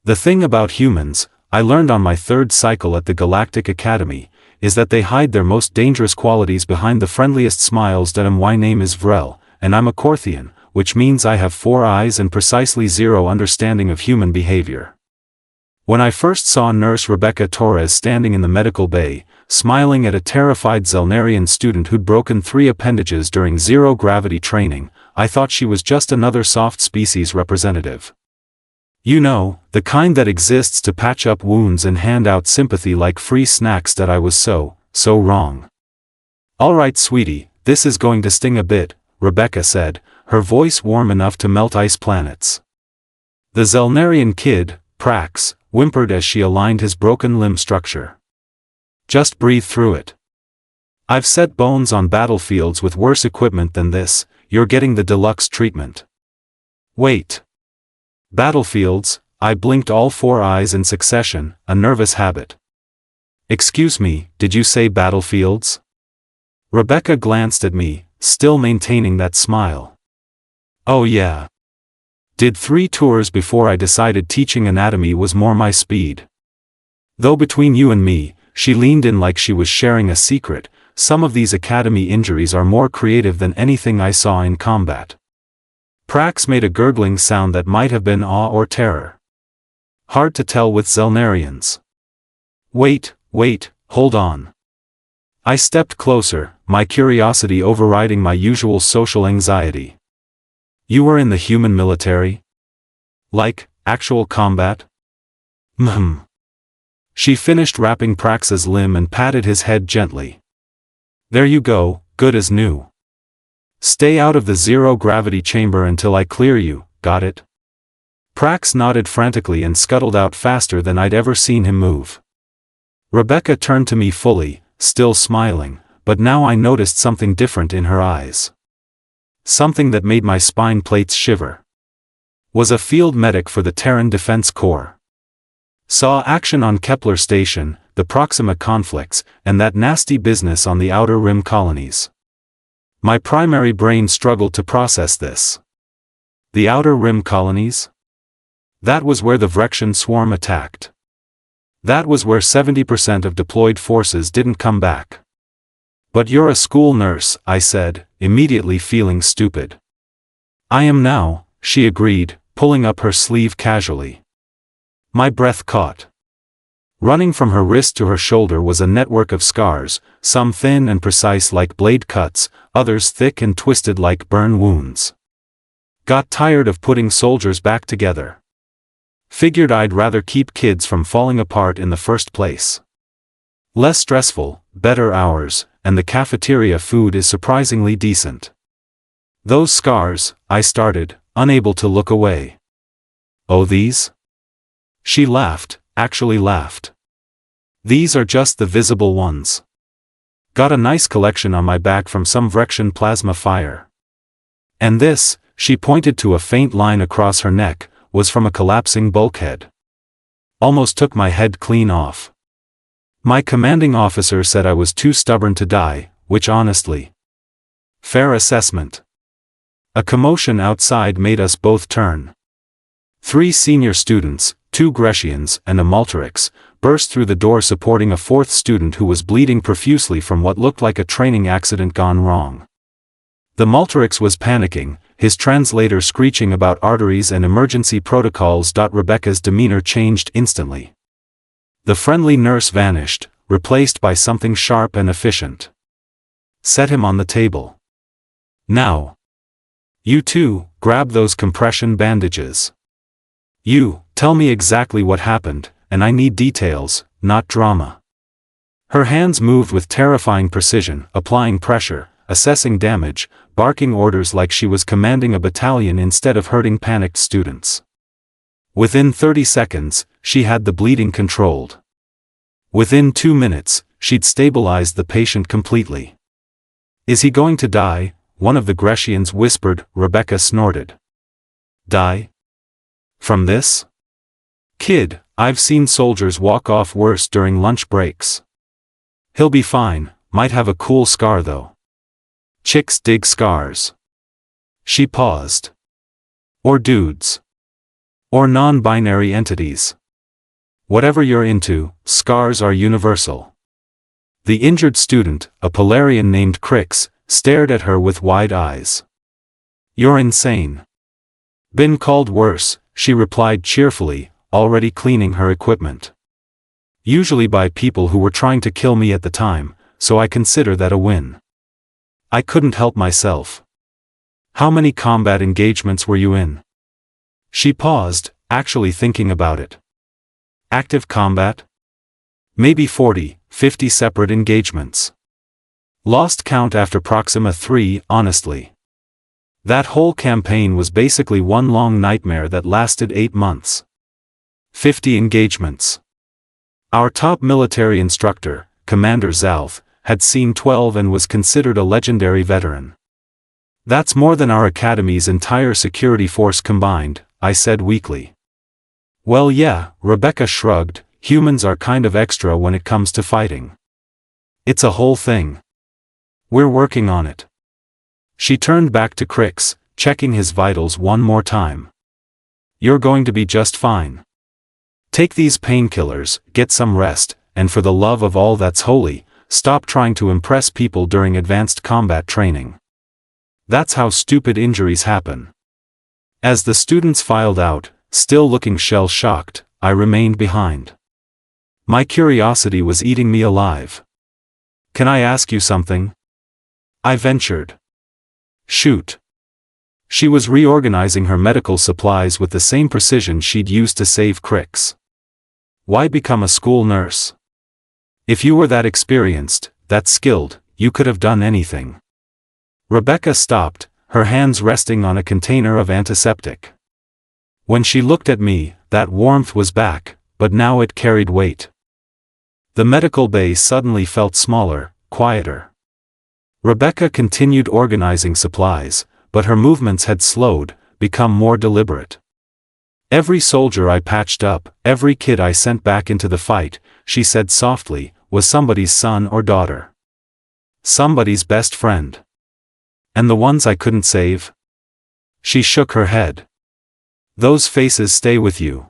The thing about humans, I learned on my third cycle at the Galactic Academy, is that they hide their most dangerous qualities behind the friendliest smiles. My name is Vrell, and I'm a Korthian, which means I have 4 eyes and precisely 0 understanding of human behavior. When I first saw Nurse Rebecca Torres standing in the medical bay, smiling at a terrified Zelnarian student who'd broken 3 appendages during zero-gravity training, I thought she was just another soft species representative. You know, the kind that exists to patch up wounds and hand out sympathy like free snacks. That I was so wrong. "Alright sweetie, this is going to sting a bit," Rebecca said, her voice warm enough to melt ice planets. The Zelnarian kid, Prax, whimpered as she aligned his broken limb structure. "Just breathe through it. I've set bones on battlefields with worse equipment than this. You're getting the deluxe treatment." "Wait. Battlefields?" I blinked all 4 eyes in succession, a nervous habit. "Excuse me, did you say battlefields?" Rebecca glanced at me, still maintaining that smile. "Oh yeah. Did 3 tours before I decided teaching anatomy was more my speed. Though between you and me," she leaned in like she was sharing a secret, "some of these academy injuries are more creative than anything I saw in combat." Prax made a gurgling sound that might have been awe or terror. "Hard to tell with Zelnarians." Wait, hold on." I stepped closer, my curiosity overriding my usual social anxiety. "You were in the human military? Like, actual combat?" She finished wrapping Prax's limb and patted his head gently. "There you go, good as new. Stay out of the zero-gravity chamber until I clear you, got it?" Prax nodded frantically and scuttled out faster than I'd ever seen him move. Rebecca turned to me fully, still smiling, but now I noticed something different in her eyes. Something that made my spine plates shiver. Was a field medic for the Terran Defense Corps. Saw action on Kepler Station, the Proxima conflicts, and that nasty business on the Outer Rim colonies. My primary brain struggled to process this. The Outer Rim colonies? That was where the Vrexian swarm attacked. That was where 70% of deployed forces didn't come back. "But you're a school nurse," I said, immediately feeling stupid. "I am now," she agreed, pulling up her sleeve casually. My breath caught. Running from her wrist to her shoulder was a network of scars, some thin and precise like blade cuts, others thick and twisted like burn wounds. Got tired of putting soldiers back together. Figured I'd rather keep kids from falling apart in the first place. Less stressful, better hours, and the cafeteria food is surprisingly decent. "Those scars," I started, unable to look away. "Oh, these?" She laughed, actually laughed. "These are just the visible ones. Got a nice collection on my back from some Vrexian plasma fire. And this," she pointed to a faint line across her neck, "was from a collapsing bulkhead. Almost took my head clean off. My commanding officer said I was too stubborn to die, which honestly. Fair assessment." A commotion outside made us both turn. 3 senior students, 2 Grecians and a Maltarix, burst through the door supporting a 4th student who was bleeding profusely from what looked like a training accident gone wrong. The Maltarix was panicking, his translator screeching about arteries and emergency protocols. Rebecca's demeanor changed instantly. The friendly nurse vanished, replaced by something sharp and efficient. "Set him on the table. Now. You two, grab those compression bandages. You, tell me exactly what happened, and I need details, not drama." Her hands moved with terrifying precision, applying pressure, assessing damage, barking orders like she was commanding a battalion instead of herding panicked students. Within 30 seconds, she had the bleeding controlled. Within 2 minutes, she'd stabilized the patient completely. "Is he going to die?" one of the Grecians whispered. Rebecca snorted. "Die? From this? Kid, I've seen soldiers walk off worse during lunch breaks. He'll be fine, might have a cool scar though. Chicks dig scars." She paused. "Or dudes. Or non-binary entities. Whatever you're into, scars are universal. The injured student, a Polarian named Crix, stared at her with wide eyes. You're insane. Been called worse, she replied cheerfully, already cleaning her equipment. Usually by people who were trying to kill me at the time, so I consider that a win. I couldn't help myself. How many combat engagements were you in? She paused, actually thinking about it. Active combat? Maybe 40, 50 separate engagements. Lost count after Proxima 3, honestly. That whole campaign was basically one long nightmare that lasted 8 months. 50 engagements. Our top military instructor, Commander Zalth, had seen 12 and was considered a legendary veteran. That's more than our academy's entire security force combined, I said weakly. Well yeah, Rebecca shrugged, humans are kind of extra when it comes to fighting. It's a whole thing. We're working on it. She turned back to Crix, checking his vitals one more time. You're going to be just fine. Take these painkillers, get some rest, and for the love of all that's holy, stop trying to impress people during advanced combat training. That's how stupid injuries happen. As the students filed out, still looking shell-shocked, I remained behind. My curiosity was eating me alive. Can I ask you something? I ventured. Shoot. She was reorganizing her medical supplies with the same precision she'd used to save Crix. Why become a school nurse? If you were that experienced, that skilled, you could have done anything. Rebecca stopped, her hands resting on a container of antiseptic. When she looked at me, that warmth was back, but now it carried weight. The medical bay suddenly felt smaller, quieter. Rebecca continued organizing supplies, but her movements had slowed, become more deliberate. Every soldier I patched up, every kid I sent back into the fight, she said softly, was somebody's son or daughter. Somebody's best friend. And the ones I couldn't save? She shook her head. Those faces stay with you.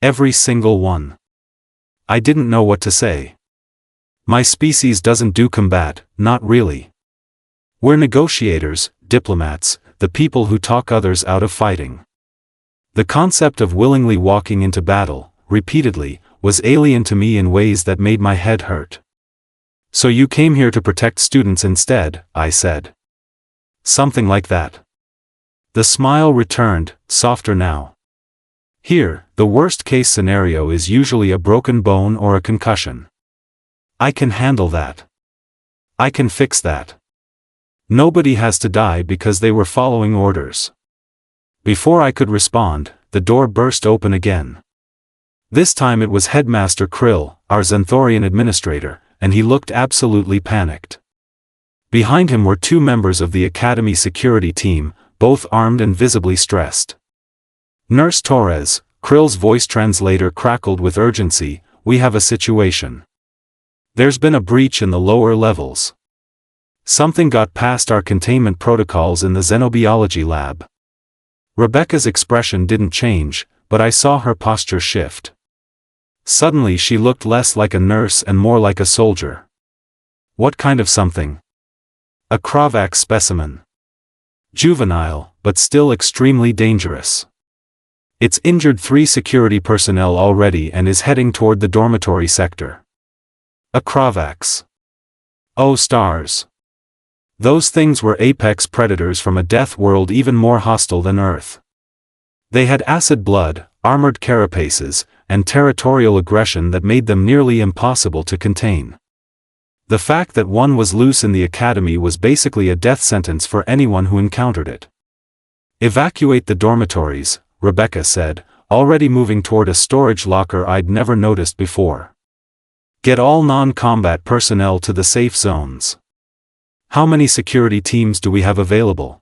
Every single one. I didn't know what to say. My species doesn't do combat, not really. We're negotiators, diplomats, the people who talk others out of fighting. The concept of willingly walking into battle, repeatedly, was alien to me in ways that made my head hurt. So you came here to protect students instead, I said. Something like that. The smile returned, softer now. Here, the worst-case scenario is usually a broken bone or a concussion. I can handle that. I can fix that. Nobody has to die because they were following orders. Before I could respond, the door burst open again. This time it was Headmaster Krill, our Xanthorian administrator, and he looked absolutely panicked. Behind him were 2 members of the Academy security team, both armed and visibly stressed. Nurse Torres, Krill's voice translator crackled with urgency, we have a situation. There's been a breach in the lower levels. Something got past our containment protocols in the xenobiology lab. Rebecca's expression didn't change, but I saw her posture shift. Suddenly she looked less like a nurse and more like a soldier. What kind of something? A Kravax specimen. Juvenile, but still extremely dangerous. It's injured 3 security personnel already and is heading toward the dormitory sector. A Kravax. Oh stars. Those things were apex predators from a death world even more hostile than Earth. They had acid blood, armored carapaces, and territorial aggression that made them nearly impossible to contain. The fact that one was loose in the academy was basically a death sentence for anyone who encountered it. Evacuate the dormitories, Rebecca said, already moving toward a storage locker I'd never noticed before. Get all non-combat personnel to the safe zones. How many security teams do we have available?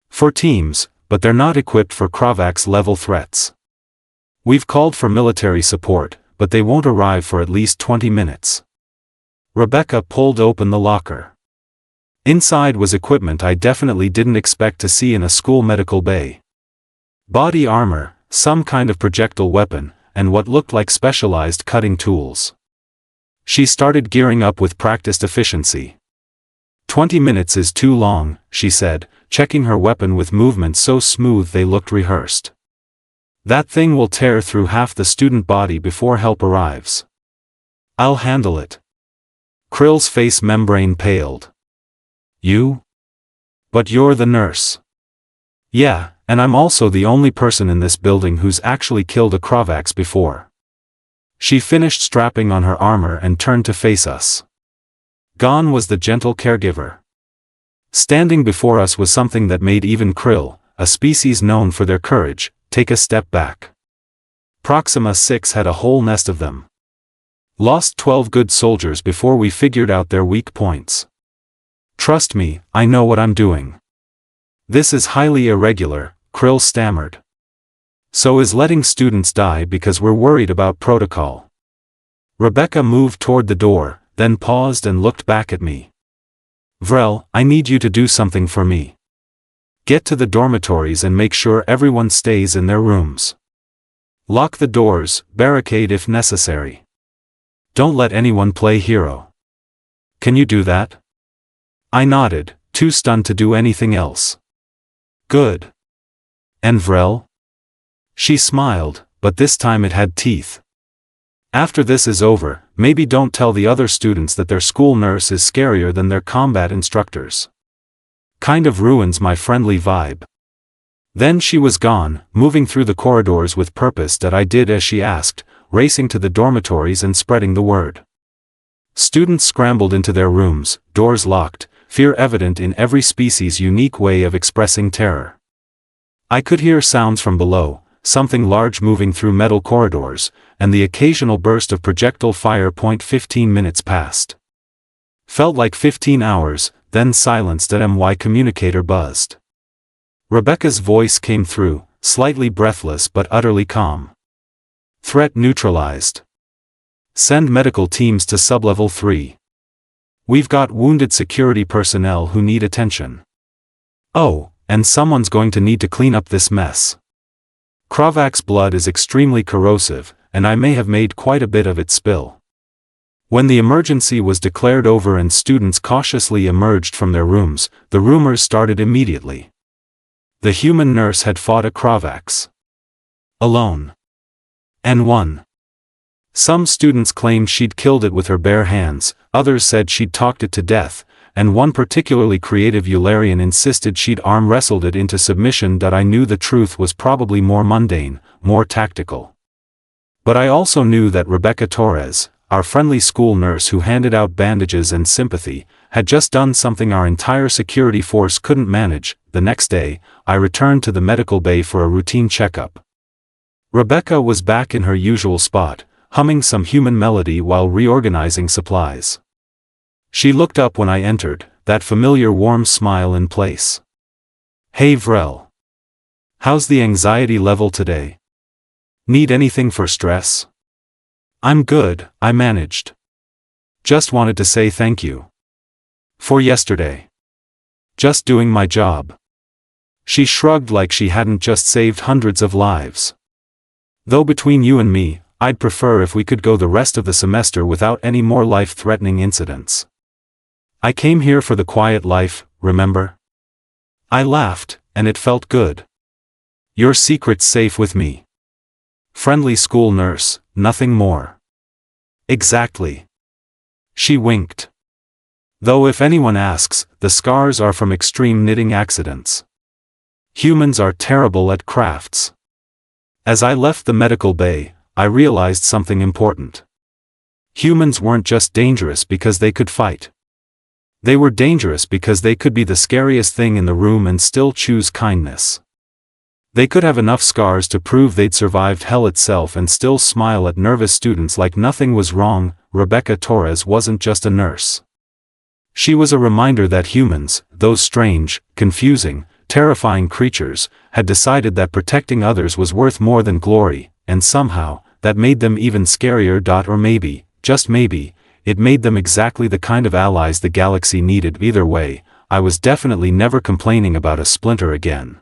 4 teams, but they're not equipped for Kravax-level threats. We've called for military support, but they won't arrive for at least 20 minutes. Rebecca pulled open the locker. Inside was equipment I definitely didn't expect to see in a school medical bay. Body armor, some kind of projectile weapon, and what looked like specialized cutting tools. She started gearing up with practiced efficiency. 20 minutes is too long, she said, checking her weapon with movements so smooth they looked rehearsed. That thing will tear through half the student body before help arrives. I'll handle it. Krill's face membrane paled. You? But you're the nurse. Yeah, and I'm also the only person in this building who's actually killed a Korvax before. She finished strapping on her armor and turned to face us. Gone was the gentle caregiver. Standing before us was something that made even Krill, a species known for their courage, take a step back. Proxima 6 had a whole nest of them. Lost 12 good soldiers before we figured out their weak points. Trust me, I know what I'm doing. This is highly irregular, Krill stammered. So is letting students die because we're worried about protocol. Rebecca moved toward the door, then paused and looked back at me. Vrell, I need you to do something for me. Get to the dormitories and make sure everyone stays in their rooms. Lock the doors, barricade if necessary. Don't let anyone play hero. Can you do that? I nodded, too stunned to do anything else. Good. And Vrell? She smiled, but this time it had teeth. After this is over, maybe don't tell the other students that their school nurse is scarier than their combat instructors. Kind of ruins my friendly vibe. Then she was gone, moving through the corridors with purpose that I did as she asked, racing to the dormitories and spreading the word. Students scrambled into their rooms, doors locked, fear evident in every species' unique way of expressing terror. I could hear sounds from below, something large moving through metal corridors, and the occasional burst of projectile fire. 15 minutes passed. Felt like 15 hours, then silenced at MY communicator buzzed. Rebecca's voice came through, slightly breathless but utterly calm. Threat neutralized. Send medical teams to sublevel 3. We've got wounded security personnel who need attention. Oh, and someone's going to need to clean up this mess. Korvax blood is extremely corrosive, and I may have made quite a bit of it spill. When the emergency was declared over and students cautiously emerged from their rooms, the rumors started immediately. The human nurse had fought a Korvax. Alone. And won. Some students claimed she'd killed it with her bare hands, others said she'd talked it to death, and one particularly creative Eularian insisted she'd arm wrestled it into submission. That I knew the truth was probably more mundane, more tactical. But I also knew that Rebecca Torres, our friendly school nurse who handed out bandages and sympathy, had just done something our entire security force couldn't manage. The next day, I returned to the medical bay for a routine checkup. Rebecca was back in her usual spot, humming some human melody while reorganizing supplies. She looked up when I entered, that familiar warm smile in place. Hey Vrell. How's the anxiety level today? Need anything for stress? I'm good, I managed. Just wanted to say thank you. For yesterday. Just doing my job. She shrugged like she hadn't just saved hundreds of lives. Though between you and me, I'd prefer if we could go the rest of the semester without any more life-threatening incidents. I came here for the quiet life, remember? I laughed, and it felt good. Your secret's safe with me. Friendly school nurse, nothing more. Exactly. She winked. Though if anyone asks, the scars are from extreme knitting accidents. Humans are terrible at crafts. As I left the medical bay, I realized something important. Humans weren't just dangerous because they could fight. They were dangerous because they could be the scariest thing in the room and still choose kindness. They could have enough scars to prove they'd survived hell itself and still smile at nervous students like nothing was wrong. Rebecca Torres wasn't just a nurse. She was a reminder that humans, those strange, confusing, terrifying creatures, had decided that protecting others was worth more than glory, and somehow, that made them even scarier. Or maybe, just maybe, it made them exactly the kind of allies the galaxy needed. Either way, I was definitely never complaining about a splinter again.